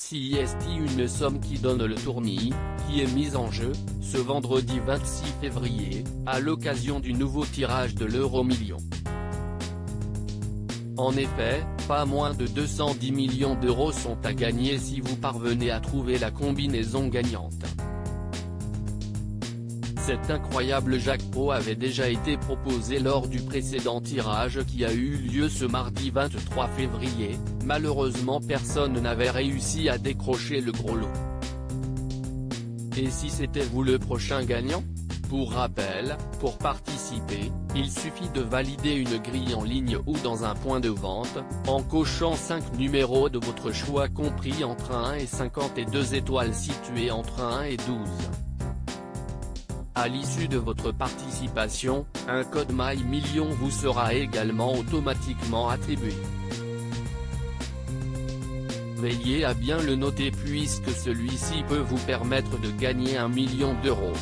CIST, une somme qui donne le tournis, qui est mise en jeu, ce vendredi 26 février, à l'occasion du nouveau tirage de l'euro-million. En effet, pas moins de 210 millions d'euros sont à gagner si vous parvenez à trouver la combinaison gagnante. Cet incroyable jackpot avait déjà été proposé lors du précédent tirage qui a eu lieu ce mardi 23 février, malheureusement personne n'avait réussi à décrocher le gros lot. Et si c'était vous le prochain gagnant ? Pour rappel, pour participer, il suffit de valider une grille en ligne ou dans un point de vente, en cochant 5 numéros de votre choix compris entre 1 et 50 et 2 étoiles situées entre 1 et 12. À l'issue de votre participation, un code MyMillions vous sera également automatiquement attribué. Veillez à bien le noter puisque celui-ci peut vous permettre de gagner 1 million d'euros.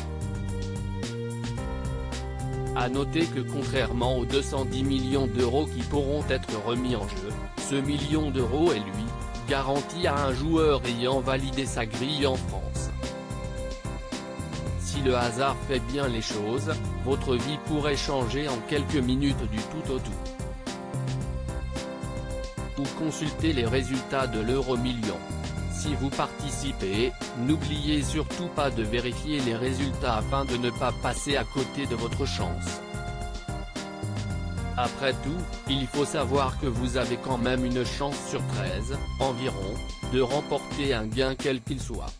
À noter que contrairement aux 210 millions d'euros qui pourront être remis en jeu, ce million d'euros est lui, garanti à un joueur ayant validé sa grille en France. Si le hasard fait bien les choses, votre vie pourrait changer en quelques minutes du tout au tout. Ou consultez les résultats de l'euro-million. Si vous participez, n'oubliez surtout pas de vérifier les résultats afin de ne pas passer à côté de votre chance. Après tout, il faut savoir que vous avez quand même une chance sur 13, environ, de remporter un gain quel qu'il soit.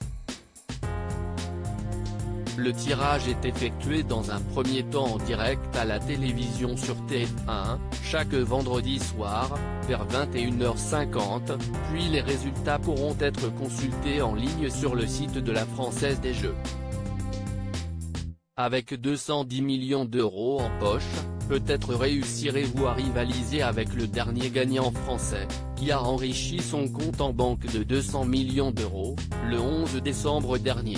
Le tirage est effectué dans un premier temps en direct à la télévision sur TF1, chaque vendredi soir, vers 21h50, puis les résultats pourront être consultés en ligne sur le site de la Française des Jeux. Avec 210 millions d'euros en poche, peut-être réussirez-vous à rivaliser avec le dernier gagnant français, qui a enrichi son compte en banque de 200 millions d'euros, le 11 décembre dernier.